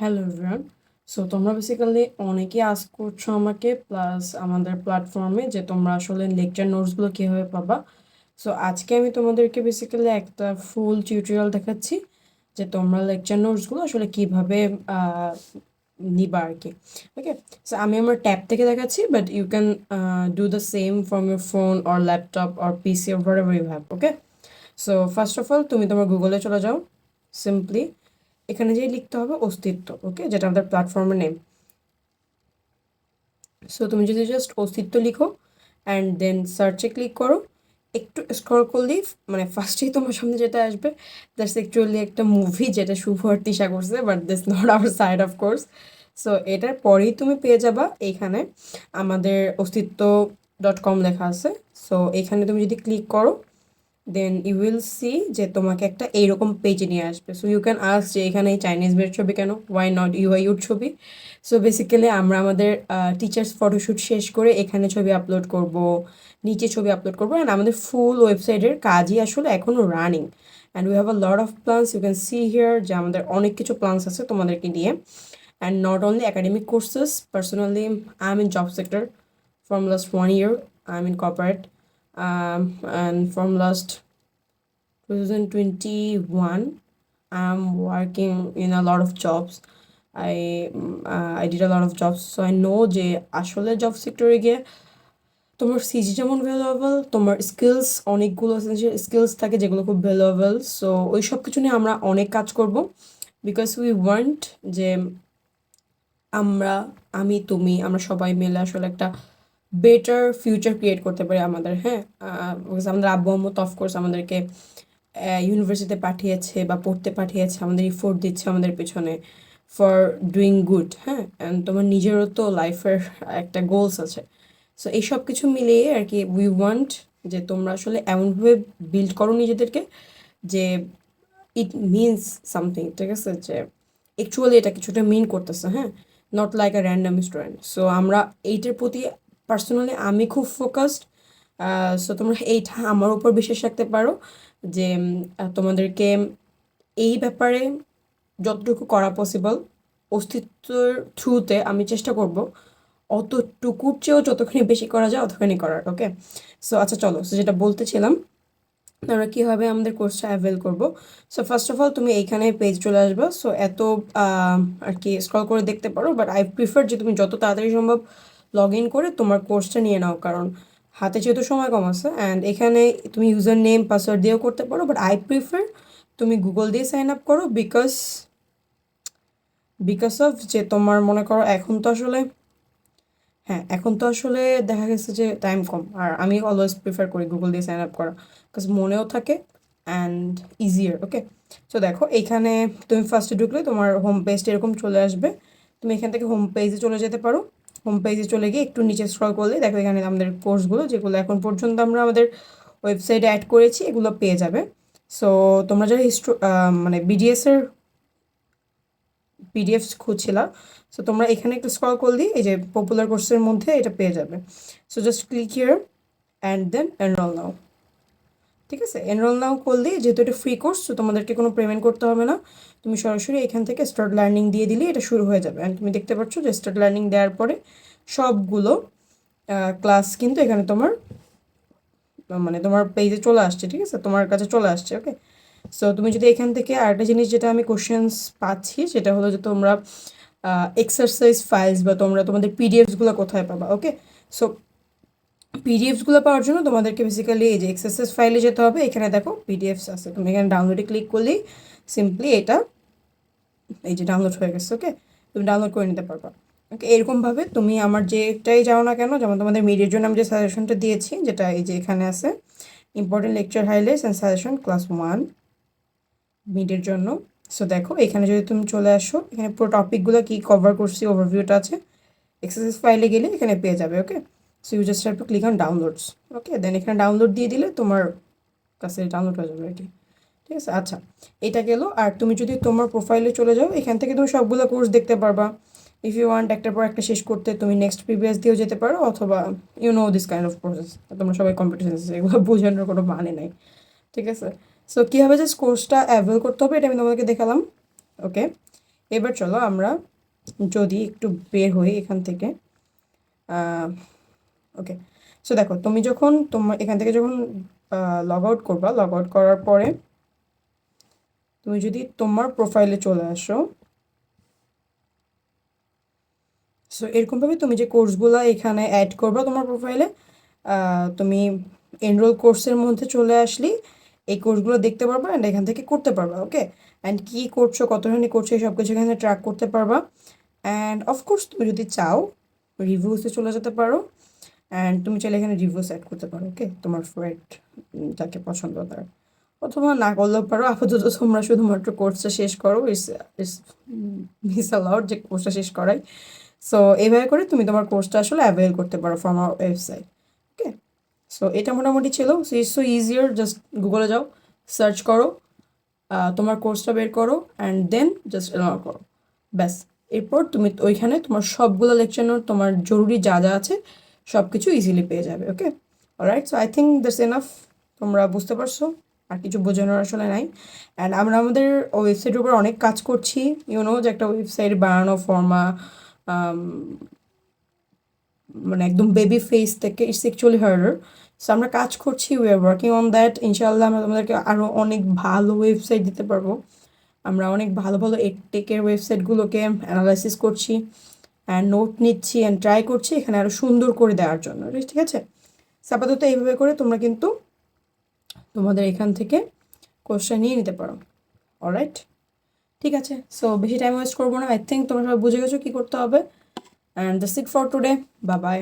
Hello everyone. So তোমরা basically অনেকেই ask করছো আমাকে প্লাস আমাদের প্ল্যাটফর্মে যে তোমরা আসলে লেকচার নোটসগুলো কীভাবে পাবা। সো আজকে আমি তোমাদেরকে বেসিক্যালি একটা ফুল টিউটোরিয়াল দেখাচ্ছি যে তোমরা লেকচার নোটসগুলো আসলে কীভাবে নিবা আর কি। ওকে, সো আমি আমার ট্যাব থেকে দেখাচ্ছি, but you can do the same from your phone or laptop or PC or whatever you have. Okay, so first of all তুমি তোমার গুগলে চলে যাও। সিম্পলি এখানে যেয়ে লিখতে হবে অস্তিত্ব। ওকে, যেটা আমাদের প্ল্যাটফর্মের নেম। সো তুমি যদি জাস্ট অস্তিত্ব লিখো অ্যান্ড দেন সার্চে ক্লিক করো, একটু স্ক্রল করলেই মানে ফার্স্টেই তোমার সামনে যেটা আসবে দ্যাটস অ্যাকচুয়ালি একটা মুভি যেটা শুভ আর তিশা করছে, but this not our side of course. So এটার পরেই তুমি পেয়ে যাবা এইখানে আমাদের অস্তিত্ব.com লেখা আছে। সো এখানে তুমি যদি ক্লিক করো দেন ইউ উইল সি যে তোমাকে একটা এইরকম পেজে নিয়ে আসবে। সো ইউ ক্যান আস্ক যে এখানে এই চাইনিজ বের ছবি কেন, ওয়াই নট ইউআইউর ছবি। সো বেসিক্যালি আমরা আমাদের টিচার্স ফটোশ্যুট শেষ করে এখানে ছবি আপলোড করব, নিচে ছবি আপলোড করবো, অ্যান্ড আমাদের ফুল ওয়েবসাইটের কাজই আসলে এখনও running and we have a lot of plans. You can see here যে আমাদের অনেক কিছু প্ল্যান্স আছে তোমাদেরকে নিয়ে, and not only academic courses. Personally I am in job sector from last 1 year. I'm in corporate, and from last 2021 I'm working in a lot of jobs. I did a lot of jobs, so I know যে আসলে job সেক্টরে গিয়ে তোমার CG যেমন valuable, তোমার skills অনেকগুলো essential skills থাকে যেগুলো খুব ভ্যালুয়েবল। সো ওই সব কিছু নিয়ে আমরা অনেক কাজ করব, বিকজ উই ওয়ান্ট যে আমরা তুমি আমরা সবাই মিলে আসলে একটা বেটার ফিউচার ক্রিয়েট করতে পারি আমাদের। হ্যাঁ, বিকজ আমাদের আব্বু আম্মু তো অফকোর্স আমাদেরকে ইউনিভার্সিটিতে পাঠিয়েছে বা পড়তে পাঠিয়েছে, আমাদের ইফোর্ট দিচ্ছে আমাদের পেছনে ফর ডুইং গুড। হ্যাঁ, অ্যান্ড তোমার নিজেরও তো লাইফের একটা গোলস আছে। সো এই সব কিছু মিলিয়ে আর কি উই ওয়ান্ট যে তোমরা আসলে এমনভাবে বিল্ড করো নিজেদেরকে যে ইট মিনস সামথিং। ঠিক আছে, যে অ্যাকচুয়ালি এটা কিছুটা মিন করতেছে। হ্যাঁ, not like a random student. So আমরা এইটার প্রতি পার্সোনালি আমি খুব ফোকাসড। সো তোমরা এইটা আমার উপর বিশ্বাস রাখতে পারো যে তোমাদেরকে এই ব্যাপারে যতটুকু করা পসিবল অস্তিত্বের থ্রুতে আমি চেষ্টা করব অতটুকুর চেয়েও যতখানি বেশি করা যায় অতখানি করার। ওকে, সো আচ্ছা চলো, সো যেটা বলতেছিলাম আমরা কীভাবে আমাদের কোর্সটা অ্যাভেল করব। সো ফার্স্ট অফ অল তুমি এইখানে পেজ চলে আসবে। সো এত আর কি স্ক্রল করে দেখতে পারো, বাট আই প্রিফার যে তুমি যত তাড়াতাড়ি সম্ভব লগ ইন করে তোমার কোর্সটা নিয়ে নাও, কারণ হাতে যেহেতু সময় কম আছে। অ্যান্ড এখানে তুমি ইউজার নেম পাসওয়ার্ড দিয়েও করতে পারো, বাট আই প্রিফার তুমি গুগল দিয়ে সাইন আপ করো, বিকজ অফ যে তোমার মনে করো এখন তো আসলে হ্যাঁ, এখন তো আসলে দেখা গেছে যে টাইম কম, আর আমি অলওয়েজ প্রিফার করি গুগল দিয়ে সাইন আপ করা, বিকজ মনেও থাকে অ্যান্ড ইজিয়ার। ওকে, সো দেখো এইখানে তুমি ফার্স্টে ঢুকলে তোমার হোম পেজটা এরকম চলে আসবে। তুমি এখান থেকে হোম পেজে চলে যেতে পারো। হোম পেজে চলে গিয়ে একটু নিচে স্ক্রল করলে দেখো এখানে আমাদের কোর্সগুলো যেগুলো এখন পর্যন্ত আমরা আমাদের ওয়েবসাইটে অ্যাড করেছি এগুলো পেয়ে যাবে। সো তোমরা যারা মানে বিডিএসের পিডিএফ খুঁজছিলা, সো তোমরা এখানে একটু স্ক্রল করলেই এই যে পপুলার কোর্সের মধ্যে এটা পেয়ে যাবে। So just click here and then enroll now. ঠিক আছে, এনরোল নাও করলেই যেহেতু এটা ফ্রি কোর্স, তো তোমাদেরকে কোনো পেমেন্ট করতে হবে না। তুমি সরাসরি এখান থেকে স্টার্ট লার্নিং দিয়ে দিলে এটা শুরু হয়ে যাবে। অ্যান্ড তুমি দেখতে পাচ্ছ যে স্টার্ট লার্নিং দেওয়ার পরে সবগুলো ক্লাস কিন্তু এখানে তোমার মানে তোমার পেজে চলে আসছে। ঠিক আছে, তোমার কাছে চলে আসছে। ওকে, সো তুমি যদি এখান থেকে আরেকটা জিনিস যেটা আমি কোশ্চেন্স পাচ্ছি সেটা হলো যে তোমরা এক্সারসাইজ ফাইলস বা তোমরা তোমাদের পিডিএফসগুলো কোথায় পাবা। ওকে, সো পিডিএফসগুলো পাওয়ার জন্য তোমাদেরকে বেসিক্যালি এই যে এক্সারসাইজ ফাইলে যেতে হবে। এখানে দেখো পিডিএফস আছে, তুমি এখানে ডাউনলোডে ক্লিক করলেই সিম্পলি এটা এই যে ডাউনলোড হয়ে গেছে। ওকে, তুমি ডাউনলোড করে নিতে পারবা। ওকে, এরকমভাবে তুমি আমার যেটাই যাও না কেন, যেমন তোমাদের মিডিয়ার জন্য আমি যে সাজেশনটা দিয়েছি যেটা এই যে এখানে আছে important lecture highlights and suggestion class 1 মিডের জন্য। সো দেখো এখানে যদি তুমি চলে আসো, এখানে পুরো টপিকগুলো কি কভার করছি ওভারভিউটা আছে। এক্সারসাইজ ফাইলে গেলে এখানে পেয়ে যাবে। Okay, so you just have to click on downloads. Okay, then এখানে ডাউনলোড দিয়ে দিলে তোমার কাছে ডাউনলোড হয়ে যাবে এটি। ঠিক আছে, আচ্ছা এটা গেল। আর তুমি যদি তোমার প্রোফাইলে চলে যাও, এখান থেকে তুমি সবগুলো কোর্স দেখতে পারবা। ইফ ইউ ওয়ান্ট একটার পর একটা শেষ করতে তুমি নেক্সট প্রিভিয়াস দিয়েও যেতে পারো, অথবা you know this kind of process. তোমরা সবাই কম্পিটিশন এগুলো বোঝানোর কোনো মানে নেই। ঠিক আছে, সো কীভাবে জাস্ট কোর্সটা অ্যাভেল করতে হবে এটা আমি তোমাদেরকে দেখালাম। ওকে, এবার চলো আমরা যদি একটু বের হই এখান থেকে। ওকে, সো দেখো তুমি যখন তোমার এখান থেকে যখন লগ আউট করবা, লগ আউট করার পরে তুমি যদি তোমার প্রোফাইলে চলে আসো, সো এরকমভাবে তুমি যে কোর্সগুলো এখানে অ্যাড করবা তোমার প্রোফাইলে, তুমি এনরোল কোর্সের মধ্যে চলে আসলি এই কোর্সগুলো দেখতে পারবা অ্যান্ড এখান থেকে করতে পারবা। ওকে, অ্যান্ড কী করছো, কতখানি করছো, এই সব কিছু এখানে ট্র্যাক করতে পারবা। অ্যান্ড অফকোর্স তুমি যদি চাও রিভিউসে চলে যেতে পারো, অ্যান্ড তুমি চাইলে এখানে রিভিউস অ্যাড করতে পারো। ওকে, তোমার ফ্রেন্ড যাকে পছন্দ তার, অথবা না করলেও পারো। আপাতত তোমরা শুধুমাত্র কোর্সটা শেষ করো, ইটস ইটস মিস অ্যালাউড যে কোর্সটা শেষ করাই। সো এইভাবে করে তুমি তোমার কোর্সটা আসলে অ্যাভেল করতে পারো from our website. Okay, so এটা মোটামুটি ছিল। So it's so easier, just গুগলে যাও, সার্চ করো, তোমার কোর্সটা বের করো অ্যান্ড দেন জাস্ট এনরোল করো, ব্যাস। এরপর তুমি ওইখানে তোমার সবগুলো লেকচার নোট, তোমার জরুরি যা যা আছে সব কিছু ইজিলি পেয়ে যাবে। Okay, alright, so I think that's enough. তোমরা বুঝতে পারছো, আর কিছু বোঝানোর আসলে নাই। অ্যান্ড আমরা আমাদের ওয়েবসাইটের উপর অনেক কাজ করছি, ইউনো, যে একটা ওয়েবসাইট বানানো ফর্মা মানে একদম বেবি ফেস থেকে, ইটস অ্যাকচুয়ালি হার্ডার। সো আমরা কাজ করছি, we are working on that. ইনশাআল্লাহ আমরা তোমাদেরকে আরও অনেক ভালো ওয়েবসাইট দিতে পারবো। আমরা অনেক ভালো ভালো টেকের ওয়েবসাইটগুলোকে অ্যানালাইসিস করছি অ্যান্ড নোট নিচ্ছি অ্যান্ড ট্রাই করছি এখানে আরও সুন্দর করে দেওয়ার জন্য। ঠিক আছে, আপাতত এইভাবে করে তোমরা কিন্তু তোমাদের এখান থেকে কোর্সটা নিয়ে নিতে পারো। অলরাইট, ঠিক আছে। সো বেশি টাইম ওয়েস্ট করবো না, আই থিঙ্ক তোমরা সবাই বুঝে গেছো কী করতে হবে। And that's it for today, bye bye.